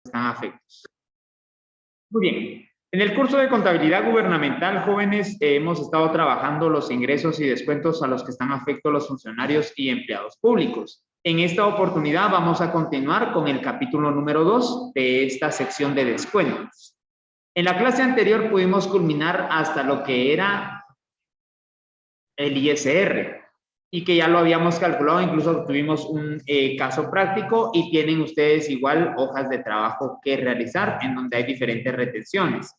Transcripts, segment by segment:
están afectos. Muy bien. En el curso de contabilidad gubernamental, jóvenes, hemos estado trabajando los ingresos y descuentos a los que están afectos los funcionarios y empleados públicos. En esta oportunidad vamos a continuar con el capítulo número 2 de esta sección de descuentos. En la clase anterior pudimos culminar hasta lo que era el ISR y que ya lo habíamos calculado, incluso tuvimos un caso práctico y tienen ustedes igual hojas de trabajo que realizar en donde hay diferentes retenciones.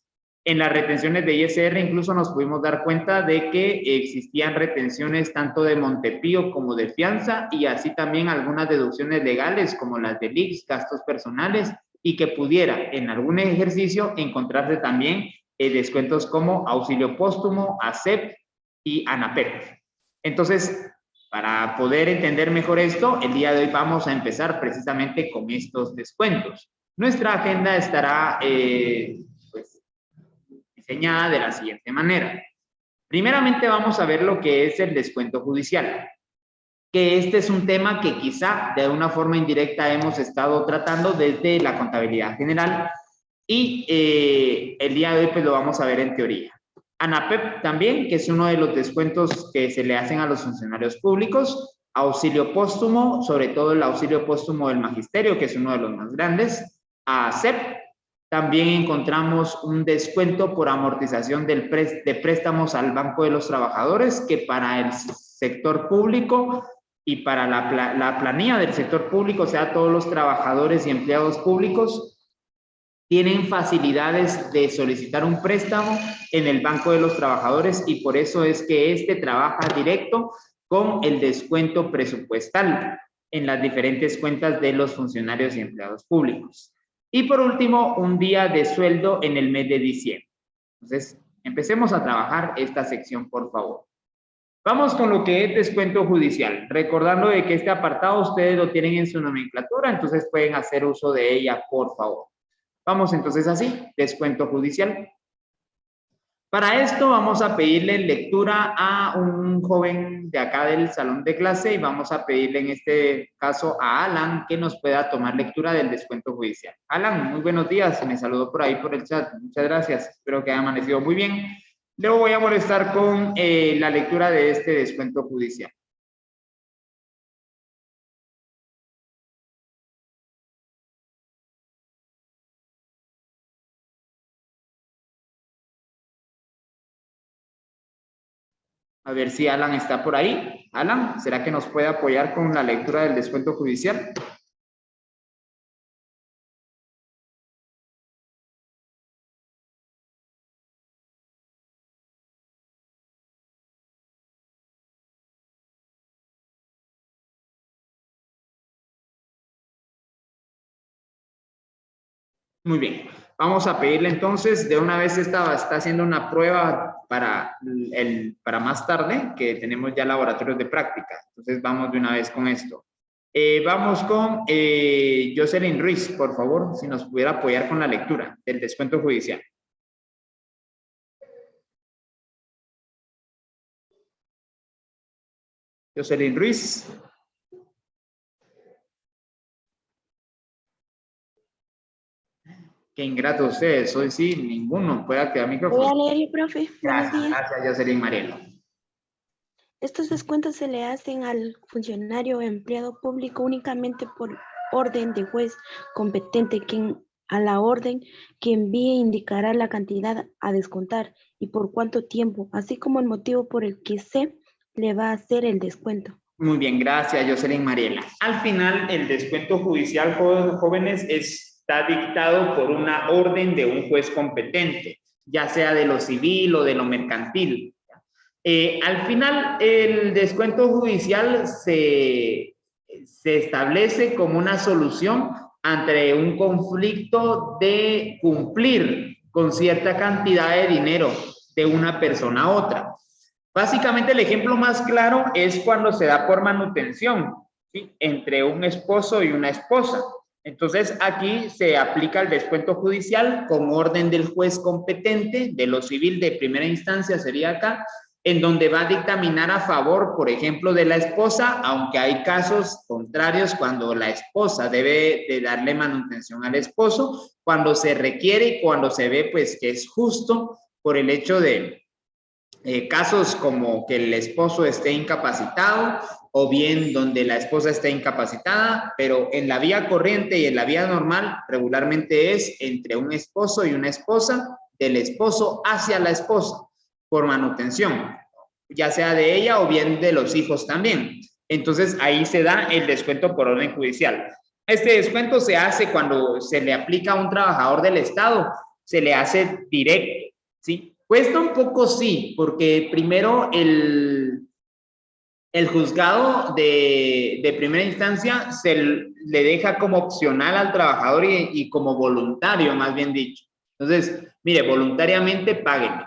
En las retenciones de ISR incluso nos pudimos dar cuenta de que existían retenciones tanto de Montepío como de fianza y así también algunas deducciones legales como las de IX, gastos personales, y que pudiera en algún ejercicio encontrarse también descuentos como auxilio póstumo, ASEP y ANAPEP. Entonces, para poder entender mejor esto, el día de hoy vamos a empezar precisamente con estos descuentos. Nuestra agenda estará diseñada de la siguiente manera. Primeramente vamos a ver lo que es el descuento judicial, que este es un tema que quizá de una forma indirecta hemos estado tratando desde la contabilidad general y el día de hoy pues lo vamos a ver en teoría. ANAPEP también, que es uno de los descuentos que se le hacen a los funcionarios públicos, auxilio póstumo, sobre todo el auxilio póstumo del magisterio, que es uno de los más grandes, ASEP. También encontramos un descuento por amortización de préstamos al Banco de los Trabajadores, que para el sector público y para la planilla del sector público, o sea, todos los trabajadores y empleados públicos, tienen facilidades de solicitar un préstamo en el Banco de los Trabajadores y por eso es que este trabaja directo con el descuento presupuestal en las diferentes cuentas de los funcionarios y empleados públicos. Y por último, un día de sueldo en el mes de diciembre. Entonces, empecemos a trabajar esta sección, por favor. Vamos con lo que es descuento judicial, recordando de que este apartado ustedes lo tienen en su nomenclatura, entonces pueden hacer uso de ella, por favor. Vamos entonces así, descuento judicial. Para esto vamos a pedirle lectura a un joven de acá del salón de clase y vamos a pedirle en este caso a Alan que nos pueda tomar lectura del descuento judicial. Alan, muy buenos días, me saludó por ahí por el chat, muchas gracias, espero que haya amanecido muy bien. Luego voy a molestar con la lectura de este descuento judicial. A ver si Alan está por ahí. Alan, ¿será que nos puede apoyar con la lectura del descuento judicial? Muy bien, vamos a pedirle entonces, de una vez está haciendo una prueba para más tarde, que tenemos ya laboratorios de práctica. Entonces vamos de una vez con esto. Vamos con Jocelyn Ruiz, por favor, si nos pudiera apoyar con la lectura del descuento judicial. Jocelyn Ruiz. Qué ingrato ustedes, hoy sí, ninguno puede activar micrófono. Voy a leer, profe. Gracias, gracias, Jocelyn Marielo. Estos descuentos se le hacen al funcionario o empleado público únicamente por orden de juez competente, quien a la orden que envíe indicará la cantidad a descontar y por cuánto tiempo, así como el motivo por el que se le va a hacer el descuento. Muy bien, gracias, Jocelyn Mariela. Al final, el descuento judicial, jóvenes, está dictado por una orden de un juez competente, ya sea de lo civil o de lo mercantil. Al final, el descuento judicial se establece como una solución ante un conflicto de cumplir con cierta cantidad de dinero de una persona a otra. Básicamente, el ejemplo más claro es cuando se da por manutención, ¿sí?, entre un esposo y una esposa. Entonces, aquí se aplica el descuento judicial con orden del juez competente, de lo civil de primera instancia sería acá, en donde va a dictaminar a favor, por ejemplo, de la esposa, aunque hay casos contrarios cuando la esposa debe de darle manutención al esposo, cuando se requiere y cuando se ve pues que es justo por el hecho de casos como que el esposo esté incapacitado o bien donde la esposa esté incapacitada, pero en la vía corriente y en la vía normal regularmente es entre un esposo y una esposa, del esposo hacia la esposa por manutención, ya sea de ella o bien de los hijos también. Entonces ahí se da el descuento por orden judicial. Este descuento se hace cuando se le aplica a un trabajador del Estado, se le hace directo, ¿sí? Cuesta un poco, sí, porque primero el juzgado de primera instancia le deja como opcional al trabajador y como voluntario, más bien dicho. Entonces, mire, voluntariamente páguenle,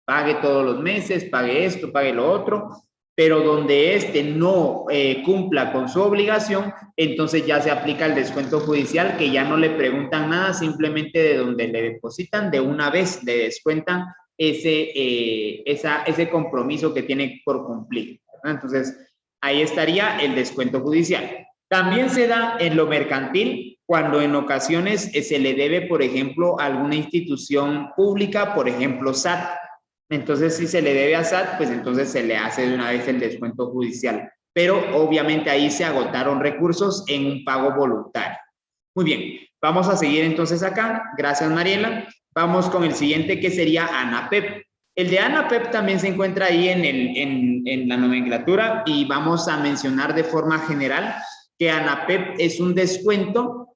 pague todos los meses, pague esto, pague lo otro, pero donde éste no cumpla con su obligación, entonces ya se aplica el descuento judicial, que ya no le preguntan nada, simplemente de donde le depositan, de una vez le descuentan ese compromiso que tiene por cumplir, ¿verdad? Entonces, ahí estaría el descuento judicial. También se da en lo mercantil cuando en ocasiones se le debe, por ejemplo, a alguna institución pública, por ejemplo, SAT. Entonces, si se le debe a SAT, pues entonces se le hace de una vez el descuento judicial. Pero obviamente ahí se agotaron recursos en un pago voluntario. Muy bien, vamos a seguir entonces acá. Gracias, Mariela. Vamos con el siguiente, que sería ANAPEP. El de ANAPEP también se encuentra ahí en la nomenclatura, y vamos a mencionar de forma general que ANAPEP es un descuento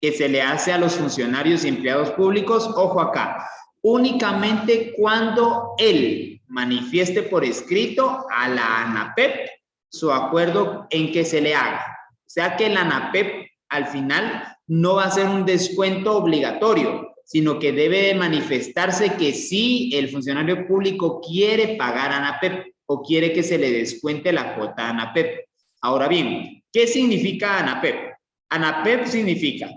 que se le hace a los funcionarios y empleados públicos. Ojo acá, únicamente cuando él manifieste por escrito a la ANAPEP su acuerdo en que se le haga. O sea que la ANAPEP al final no va a ser un descuento obligatorio, sino que debe manifestarse que sí el funcionario público quiere pagar a ANAPEP o quiere que se le descuente la cuota a ANAPEP. Ahora bien, ¿qué significa ANAPEP? ANAPEP significa,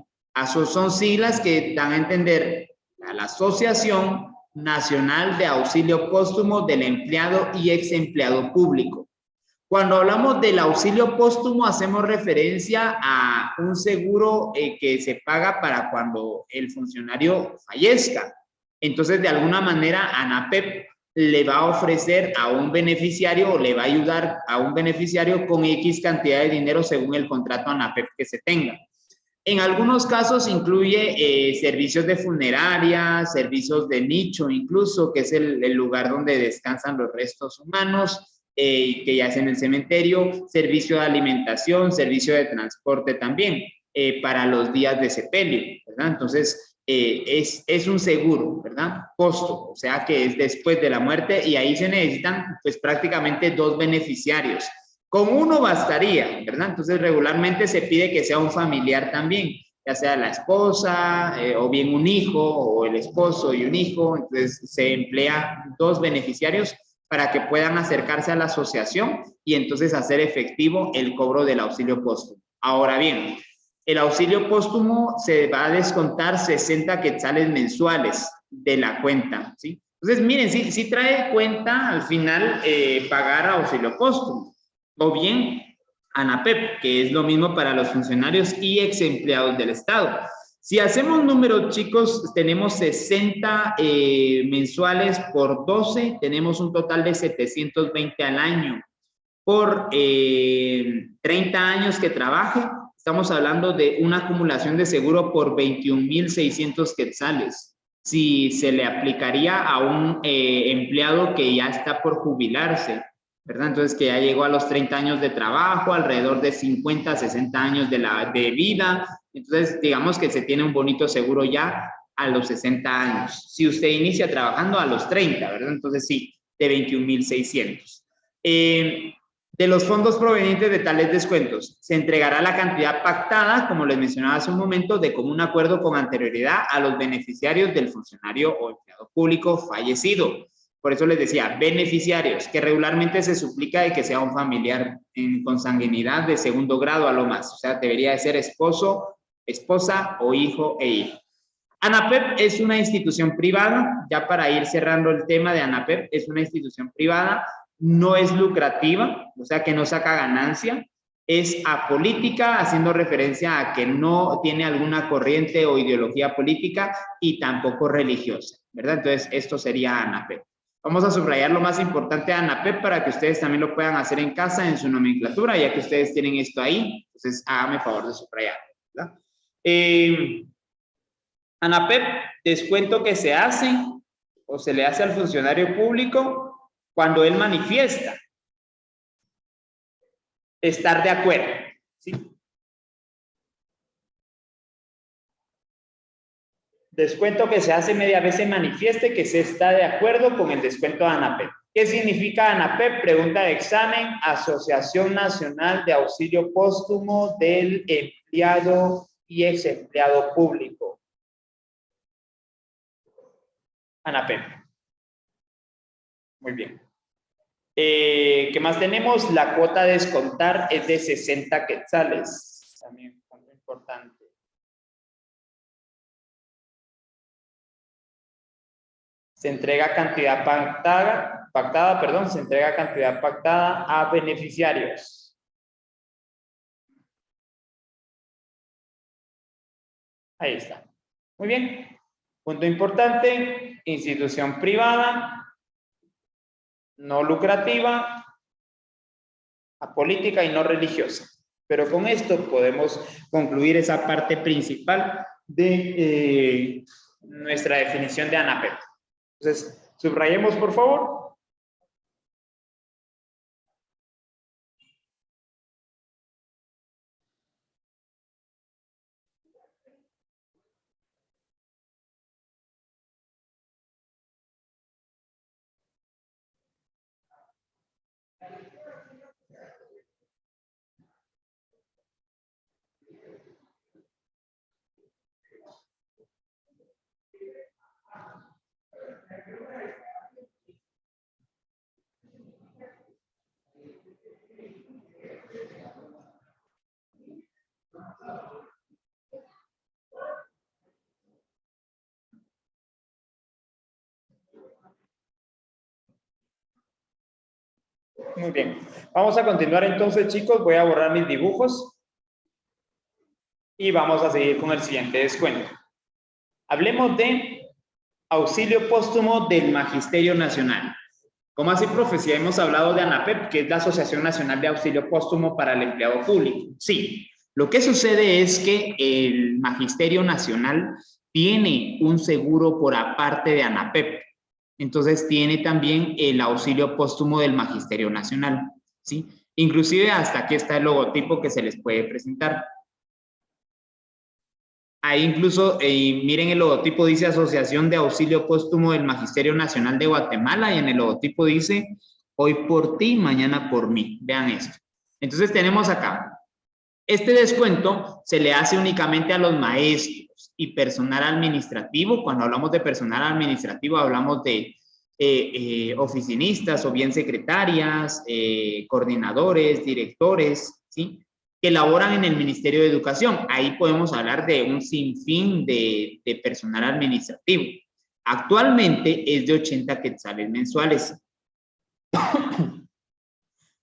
son siglas que dan a entender a la Asociación Nacional de Auxilio Póstumo del Empleado y Ex Empleado Público. Cuando hablamos del auxilio póstumo, hacemos referencia a un seguro que se paga para cuando el funcionario fallezca. Entonces, de alguna manera, ANAPEP le va a ofrecer a un beneficiario o le va a ayudar a un beneficiario con X cantidad de dinero según el contrato ANAPEP que se tenga. En algunos casos incluye servicios de funeraria, servicios de nicho incluso, que es el lugar donde descansan los restos humanos, que ya es en el cementerio, servicio de alimentación, servicio de transporte también, para los días de sepelio, ¿verdad? Entonces, es un seguro, ¿verdad? Costo, o sea que es después de la muerte, y ahí se necesitan pues prácticamente dos beneficiarios. Con uno bastaría, ¿verdad? Entonces, regularmente se pide que sea un familiar también, ya sea la esposa o bien un hijo, o el esposo y un hijo. Entonces, se emplea dos beneficiarios para que puedan acercarse a la asociación y entonces hacer efectivo el cobro del auxilio póstumo. Ahora bien, el auxilio póstumo se va a descontar 60 quetzales mensuales de la cuenta, ¿sí? Entonces, miren, sí trae cuenta al final pagar auxilio póstumo, o bien ANAPEP, que es lo mismo para los funcionarios y ex empleados del Estado. Si hacemos números, chicos, tenemos 60 mensuales por 12, tenemos un total de 720 al año. Por 30 años que trabaje, estamos hablando de una acumulación de seguro por 21,600 quetzales. Si se le aplicaría a un empleado que ya está por jubilarse, ¿verdad? Entonces, que ya llegó a los 30 años de trabajo, alrededor de 50, 60 años de vida. Entonces, digamos que se tiene un bonito seguro ya a los 60 años. Si usted inicia trabajando a los 30, ¿verdad? Entonces, sí, de 21,600. De los fondos provenientes de tales descuentos, se entregará la cantidad pactada, como les mencionaba hace un momento, de común acuerdo con anterioridad a los beneficiarios del funcionario o empleado público fallecido. Por eso les decía, beneficiarios, que regularmente se suplica de que sea un familiar en consanguinidad de segundo grado a lo más. O sea, debería de ser esposo, esposa o hijo e hija. ANAPEP es una institución privada, ya para ir cerrando el tema de ANAPEP, es una institución privada, no es lucrativa, o sea que no saca ganancia, es apolítica, haciendo referencia a que no tiene alguna corriente o ideología política y tampoco religiosa, ¿verdad? Entonces, esto sería ANAPEP. Vamos a subrayar lo más importante de ANAPEP para que ustedes también lo puedan hacer en casa en su nomenclatura, ya que ustedes tienen esto ahí, entonces háganme favor de subrayarlo, ¿verdad? ANAPEP, descuento que se hace o se le hace al funcionario público cuando él manifiesta estar de acuerdo, ¿sí? Descuento que se hace media vez se manifieste que se está de acuerdo con el descuento de ANAPEP. ¿Qué significa ANAPEP? Pregunta de examen, Asociación Nacional de Auxilio Póstumo del Empleado y Exempleado Público. ANAPEP. Muy bien. ¿Qué más tenemos? La cuota a descontar es de 60 quetzales. También muy importante. Se entrega cantidad se entrega cantidad pactada a beneficiarios. Ahí está. Muy bien. Punto importante, institución privada, no lucrativa, apolítica y no religiosa. Pero con esto podemos concluir esa parte principal de nuestra definición de ANAPEP. Entonces, subrayemos, por favor. Muy bien. Vamos a continuar entonces, chicos. Voy a borrar mis dibujos. Y vamos a seguir con el siguiente descuento. Hablemos de auxilio póstumo del Magisterio Nacional. Como así, profe? Si hemos hablado de ANAPEP, que es la Asociación Nacional de Auxilio Póstumo para el Empleado Público. Sí, lo que sucede es que el Magisterio Nacional tiene un seguro por aparte de ANAPEP. Entonces tiene también el auxilio póstumo del Magisterio Nacional, ¿sí? Inclusive hasta aquí está el logotipo que se les puede presentar. Ahí incluso, miren el logotipo, dice Asociación de Auxilio Póstumo del Magisterio Nacional de Guatemala, y en el logotipo dice, hoy por ti, mañana por mí. Vean esto. Entonces tenemos acá, este descuento se le hace únicamente a los maestros y personal administrativo. Cuando hablamos de personal administrativo, hablamos de oficinistas o bien secretarias, coordinadores, directores, ¿sí? Que laboran en el Ministerio de Educación. Ahí podemos hablar de un sinfín de personal administrativo. Actualmente es de 80 quetzales mensuales.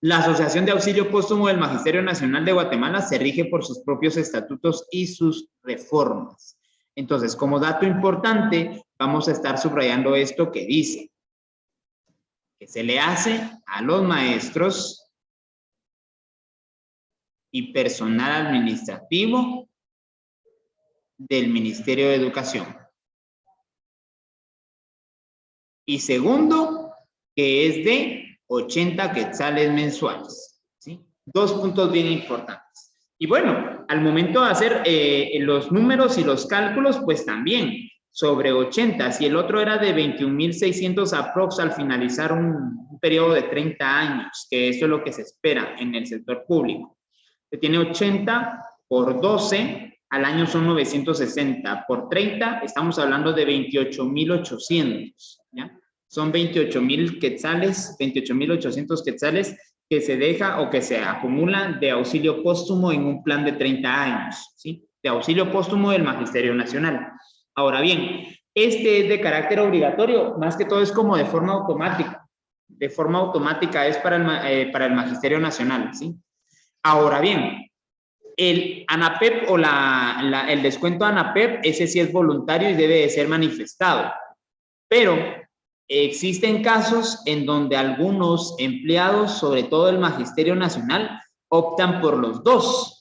La Asociación de Auxilio Póstumo del Magisterio Nacional de Guatemala se rige por sus propios estatutos y sus reformas. Entonces, como dato importante, vamos a estar subrayando esto que dice que se le hace a los maestros y personal administrativo del Ministerio de Educación. Y segundo, que es de 80 quetzales mensuales, ¿sí? Dos puntos bien importantes. Y bueno, al momento de hacer los números y los cálculos, pues también sobre 80, si el otro era de 21.600 aprox al finalizar un periodo de 30 años, que eso es lo que se espera en el sector público. Se tiene 80 por 12, al año son 960, por 30 estamos hablando de 28.800, ¿ya? Son 28.000 quetzales, 28.800 quetzales que se deja o que se acumula de auxilio póstumo en un plan de 30 años, ¿sí? De auxilio póstumo del Magisterio Nacional. Ahora bien, este es de carácter obligatorio, más que todo es como de forma automática. De forma automática es para el Magisterio Nacional, ¿sí? Ahora bien, el ANAPEP o el descuento ANAPEP, ese sí es voluntario y debe de ser manifestado. Pero existen casos en donde algunos empleados, sobre todo el Magisterio Nacional, optan por los dos.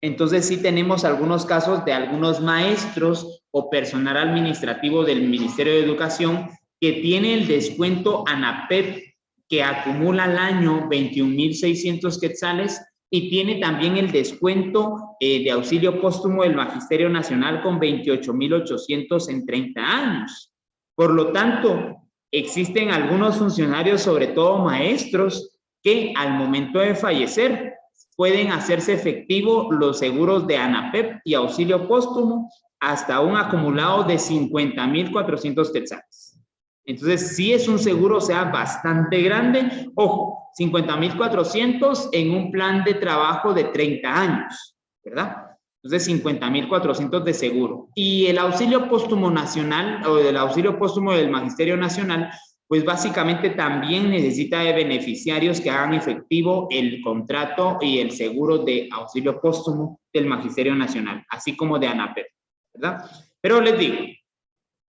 Entonces sí tenemos algunos casos de algunos maestros o personal administrativo del Ministerio de Educación que tiene el descuento ANAPEP que acumula al año 21,600 quetzales y tiene también el descuento de auxilio póstumo del Magisterio Nacional con 28,800 en 30 años. Por lo tanto, existen algunos funcionarios, sobre todo maestros, que al momento de fallecer pueden hacerse efectivo los seguros de ANAPEP y auxilio póstumo hasta un acumulado de 50,400 quetzales. Entonces, sí es un seguro, o sea, bastante grande. Ojo, 50,400 en un plan de trabajo de 30 años, ¿verdad? Entonces, 50,400 de seguro. Y el auxilio póstumo nacional o el auxilio póstumo del Magisterio Nacional, pues básicamente también necesita de beneficiarios que hagan efectivo el contrato y el seguro de auxilio póstumo del Magisterio Nacional, así como de ANAPEP, ¿verdad? Pero les digo,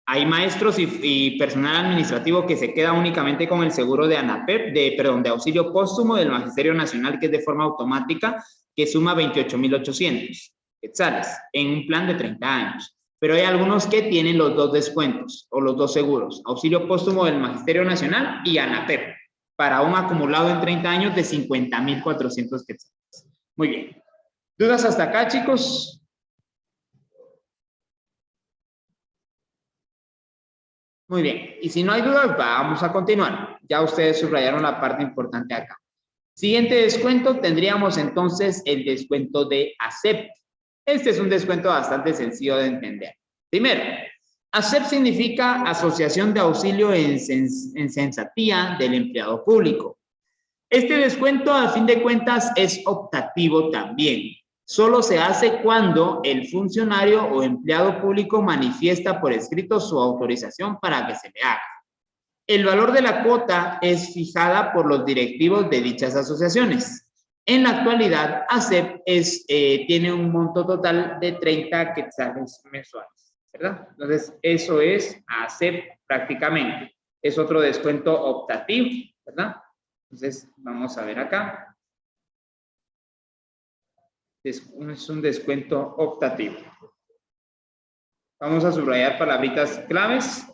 hay maestros y personal administrativo que se queda únicamente con el seguro de ANAPEP, de auxilio póstumo del Magisterio Nacional, que es de forma automática, que suma 28,800 quetzales en un plan de 30 años. Pero hay algunos que tienen los dos descuentos o los dos seguros, auxilio póstumo del Magisterio Nacional y ANAPEP, para un acumulado en 30 años de 50,400 quetzales. Muy bien. ¿Dudas hasta acá, chicos? Muy bien, y si no hay dudas, vamos a continuar. Ya ustedes subrayaron la parte importante acá. Siguiente descuento, tendríamos entonces el descuento de ASEP. Este es un descuento bastante sencillo de entender. Primero, ASEP significa Asociación de Auxilio en Cesantía del Empleado Público. Este descuento, a fin de cuentas, es optativo también. Solo se hace cuando el funcionario o empleado público manifiesta por escrito su autorización para que se le haga. El valor de la cuota es fijada por los directivos de dichas asociaciones. En la actualidad, ASEP tiene un monto total de 30 quetzales mensuales, ¿verdad? Entonces, eso es ASEP prácticamente. Es otro descuento optativo, ¿verdad? Entonces, vamos a ver acá. Es un descuento optativo. Vamos a subrayar palabritas claves.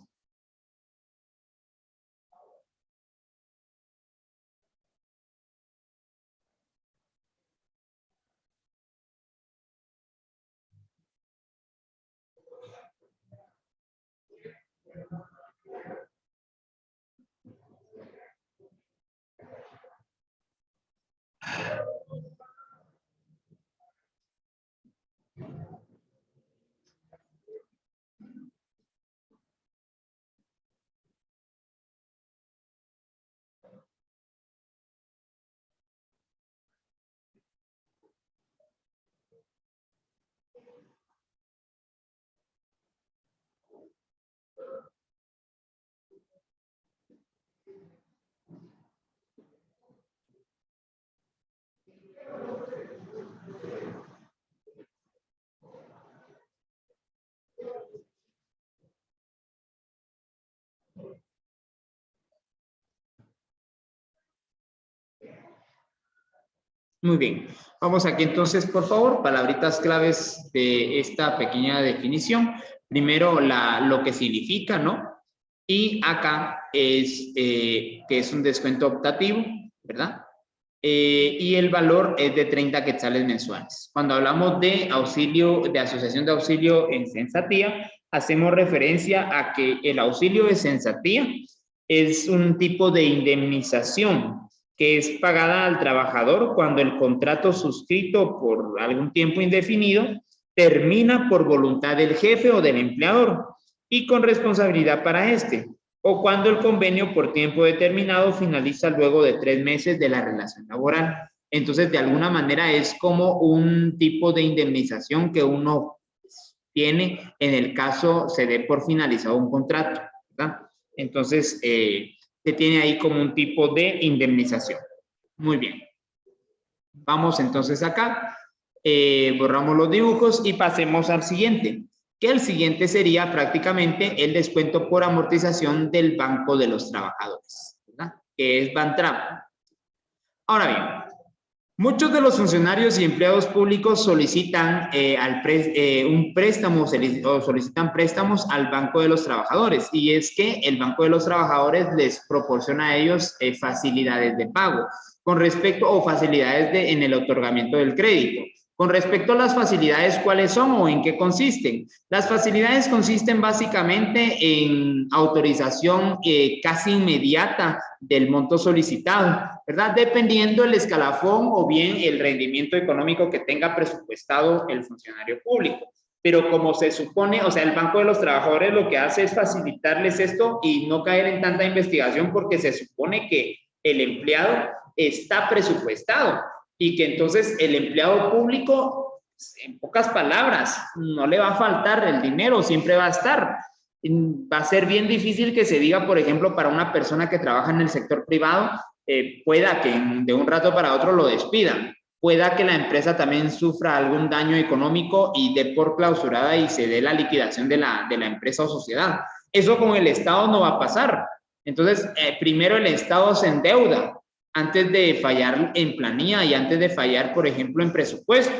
Muy bien. Vamos aquí entonces, por favor, palabritas claves de esta pequeña definición. Primero, lo que significa, ¿no? Y acá es que es un descuento optativo, ¿verdad? Y el valor es de 30 quetzales mensuales. Cuando hablamos de auxilio, de asociación de auxilio en censatía, hacemos referencia a que el auxilio de censatía es un tipo de indemnización que es pagada al trabajador cuando el contrato suscrito por algún tiempo indefinido termina por voluntad del jefe o del empleador y con responsabilidad para este, o cuando el convenio por tiempo determinado finaliza luego de 3 meses de la relación laboral. Entonces, de alguna manera es como un tipo de indemnización que uno tiene en el caso se dé por finalizado un contrato, ¿verdad? Entonces, se tiene ahí como un tipo de indemnización. Muy bien. Vamos entonces acá, borramos los dibujos y pasemos al siguiente, que el siguiente sería prácticamente el descuento por amortización del Banco de los Trabajadores, ¿verdad? Que es Bantrap. Ahora bien, muchos de los funcionarios y empleados públicos solicitan un préstamo o solicitan préstamos al Banco de los Trabajadores, y es que el Banco de los Trabajadores les proporciona a ellos facilidades de pago con respecto o facilidades en el otorgamiento del crédito. Con respecto a las facilidades, ¿cuáles son o en qué consisten? Las facilidades consisten básicamente en autorización casi inmediata del monto solicitado, ¿verdad? Dependiendo el escalafón o bien el rendimiento económico que tenga presupuestado el funcionario público. Pero como se supone, o sea, el Banco de los Trabajadores lo que hace es facilitarles esto y no caer en tanta investigación, porque se supone que el empleado está presupuestado y que entonces el empleado público, en pocas palabras, no le va a faltar el dinero, siempre va a estar. Va a ser bien difícil que se diga, por ejemplo, para una persona que trabaja en el sector privado, pueda que de un rato para otro lo despidan, pueda que la empresa también sufra algún daño económico y dé por clausurada y se dé la liquidación de la empresa o sociedad. Eso con el Estado no va a pasar. Entonces, primero el Estado se endeuda antes de fallar en planilla y antes de fallar, por ejemplo, en presupuesto.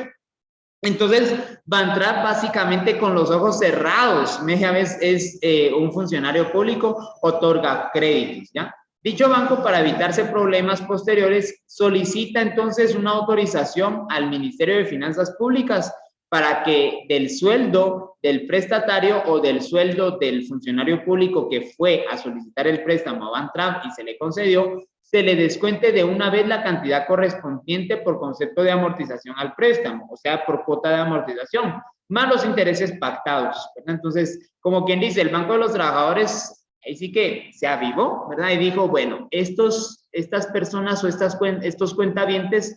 Entonces, Bantrap básicamente con los ojos cerrados, media vez es un funcionario público, otorga créditos, ¿ya? Dicho banco, para evitarse problemas posteriores, solicita entonces una autorización al Ministerio de Finanzas Públicas para que del sueldo del prestatario o del sueldo del funcionario público que fue a solicitar el préstamo a Bantrap y se le concedió, se le descuente de una vez la cantidad correspondiente por concepto de amortización al préstamo, o sea, por cuota de amortización, más los intereses pactados, ¿verdad? Entonces, como quien dice, el Banco de los Trabajadores, ahí sí que se avivó, ¿verdad? Y dijo, bueno, estas personas o estos cuentavientes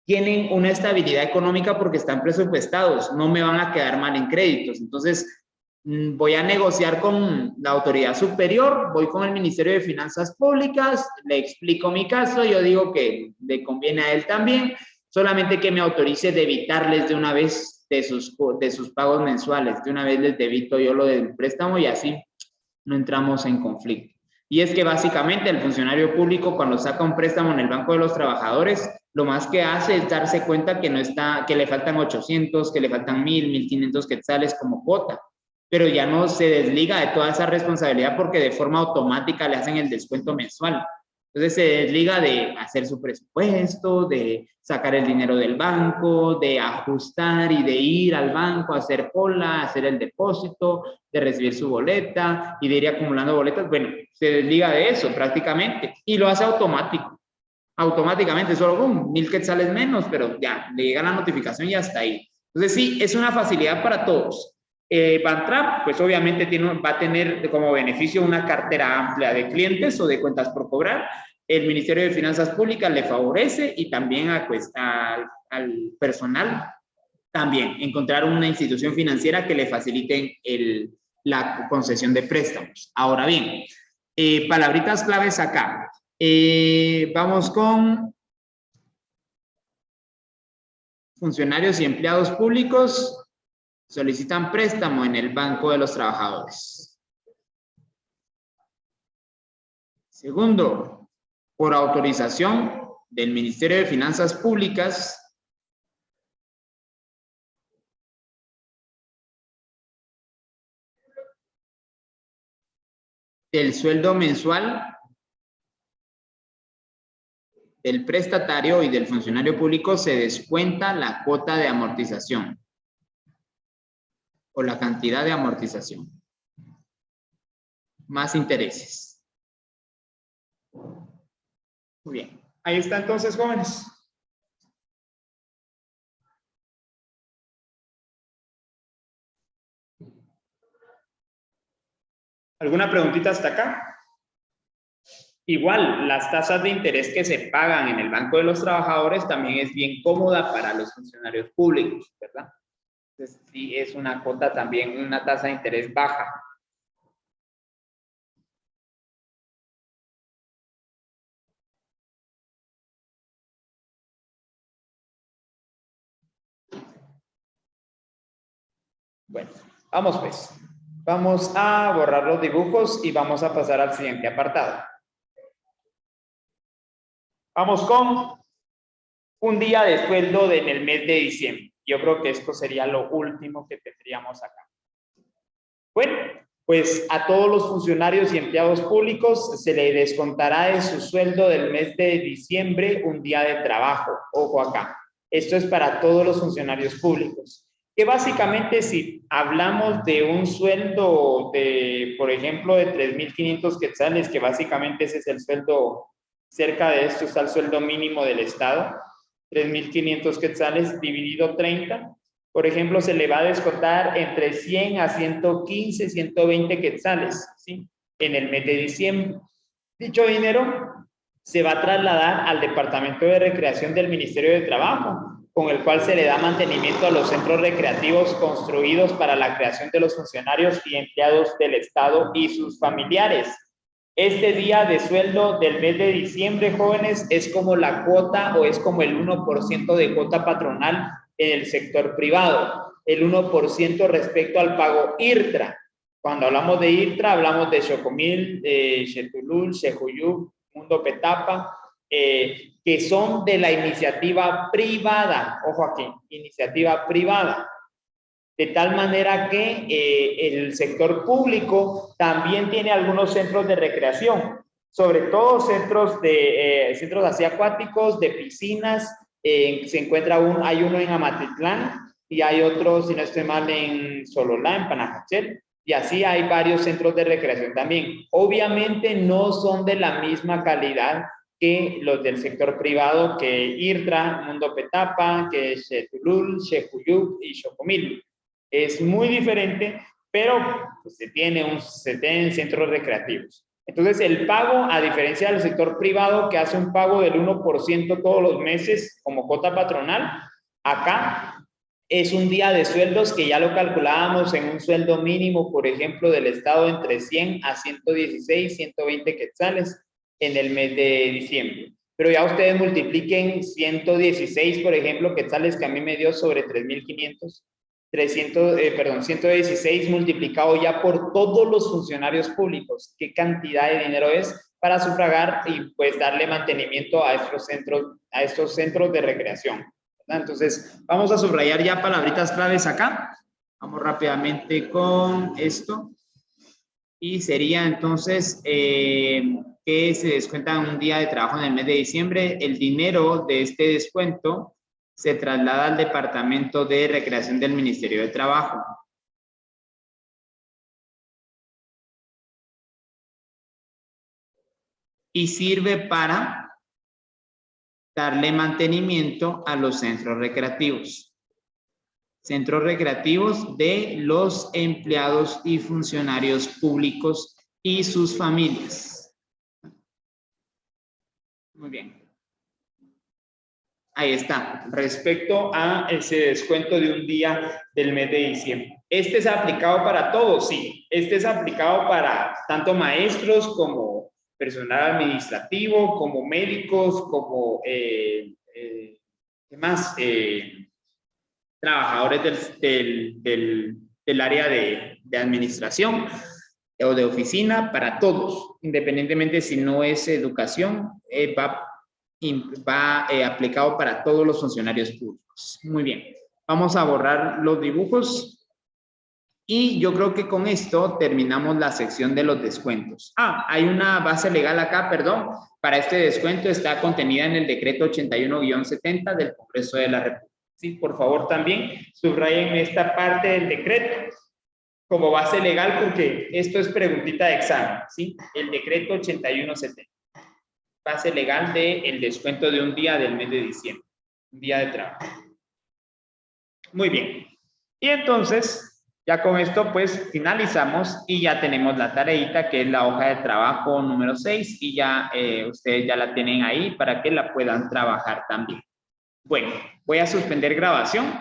tienen una estabilidad económica porque están presupuestados, no me van a quedar mal en créditos. Entonces, voy a negociar con la autoridad superior, voy con el Ministerio de Finanzas Públicas, le explico mi caso, yo digo que le conviene a él también, solamente que me autorice debitarles de una vez de sus pagos mensuales, de una vez les debito yo lo del préstamo y así no entramos en conflicto. Y es que básicamente el funcionario público, cuando saca un préstamo en el Banco de los Trabajadores, lo más que hace es darse cuenta que no está, que le faltan 800, que le faltan 1000, 1500 quetzales como cuota, pero ya no se desliga de toda esa responsabilidad porque de forma automática le hacen el descuento mensual. Entonces se desliga de hacer su presupuesto, de sacar el dinero del banco, de ajustar y de ir al banco a hacer cola, hacer el depósito, de recibir su boleta y de ir acumulando boletas. Bueno, se desliga de eso prácticamente y lo hace automático. Automáticamente, solo 1000 quetzales menos, pero ya, le llega la notificación y hasta ahí. Entonces sí, es una facilidad para todos. Bantrap, pues obviamente va a tener como beneficio una cartera amplia de clientes o de cuentas por cobrar. El Ministerio de Finanzas Públicas le favorece y también al personal también encontrar una institución financiera que le facilite la concesión de préstamos. Ahora bien, palabritas claves acá. Vamos con funcionarios y empleados públicos solicitan préstamo en el Banco de los Trabajadores. Segundo, por autorización del Ministerio de Finanzas Públicas, del sueldo mensual del prestatario y del funcionario público se descuenta la cuota de amortización o la cantidad de amortización más intereses. Muy bien. Ahí está entonces, jóvenes. ¿Alguna preguntita hasta acá? Igual, las tasas de interés que se pagan en el Banco de los Trabajadores también es bien cómoda para los funcionarios públicos, ¿verdad? Entonces, sí es una cuota también, una tasa de interés baja. Bueno, vamos pues. Vamos a borrar los dibujos y vamos a pasar al siguiente apartado. Vamos con un día de sueldo en el mes de diciembre. Yo creo que esto sería lo último que tendríamos acá. Bueno, pues a todos los funcionarios y empleados públicos se le descontará de su sueldo del mes de diciembre un día de trabajo. Ojo acá. Esto es para todos los funcionarios públicos. Que básicamente si hablamos de un sueldo de, por ejemplo, de 3.500 quetzales, que básicamente ese es el sueldo, cerca de esto está el sueldo mínimo del Estado, 3.500 quetzales dividido 30, por ejemplo, se le va a descontar entre 100 a 115, 120 quetzales, ¿sí? En el mes de diciembre. Dicho dinero se va a trasladar al Departamento de Recreación del Ministerio de Trabajo, con el cual se le da mantenimiento a los centros recreativos construidos para la creación de los funcionarios y empleados del Estado y sus familiares. Este día de sueldo del mes de diciembre, jóvenes, es como la cuota o es como el 1% de cuota patronal en el sector privado, el 1% respecto al pago IRTRA. Cuando hablamos de IRTRA, hablamos de Xocomil, Xetulul, Xejuyú, Mundo Petapa, que son de la iniciativa privada. Ojo aquí, iniciativa privada. De tal manera que el sector público también tiene algunos centros de recreación, sobre todo centros así acuáticos, de piscinas. Se encuentra hay uno en Amatitlán y hay otro, si no estoy mal, en Sololá, en Panajachel, y así hay varios centros de recreación también. Obviamente no son de la misma calidad que los del sector privado, que IRTRA, Mundo Petapa, que Xetulul, Xejuyuc y Xocomil. Es muy diferente, pero pues, se tienen centros recreativos. Entonces, el pago, a diferencia del sector privado, que hace un pago del 1% todos los meses como cuota patronal, acá es un día de sueldos que ya lo calculábamos en un sueldo mínimo, por ejemplo, del Estado entre 100 a 116, 120 quetzales en el mes de diciembre. Pero ya ustedes multipliquen 116, por ejemplo, quetzales que a mí me dio sobre 3.500. 116 multiplicado ya por todos los funcionarios públicos. ¿Qué cantidad de dinero es para sufragar y pues darle mantenimiento a estos centros de recreación? ¿Verdad? Entonces, vamos a subrayar ya palabritas claves acá. Vamos rápidamente con esto. Y sería entonces que se descuenta un día de trabajo en el mes de diciembre. El dinero de este descuento se traslada al Departamento de Recreación del Ministerio de Trabajo. Y sirve para darle mantenimiento a los centros recreativos. Centros recreativos de los empleados y funcionarios públicos y sus familias. Muy bien. Ahí está, respecto a ese descuento de un día del mes de diciembre. ¿Este es aplicado para todos? Sí, este es aplicado para tanto maestros como personal administrativo, como médicos, como, ¿qué más? Trabajadores del área de administración o de oficina, para todos, independientemente si no es educación, va aplicado para todos los funcionarios públicos. Muy bien, vamos a borrar los dibujos y yo creo que con esto terminamos la sección de los descuentos. Hay una base legal acá, perdón, para este descuento está contenida en el decreto 81-70 del Congreso de la República. Sí, por favor también subrayen esta parte del decreto como base legal porque esto es preguntita de examen, ¿sí? El decreto 81-70. Base legal del descuento de un día del mes de diciembre, un día de trabajo. Muy bien. Y entonces, ya con esto, pues, finalizamos y ya tenemos la tareita, que es la hoja de trabajo número 6, y ya ustedes ya la tienen ahí para que la puedan trabajar también. Bueno, voy a suspender grabación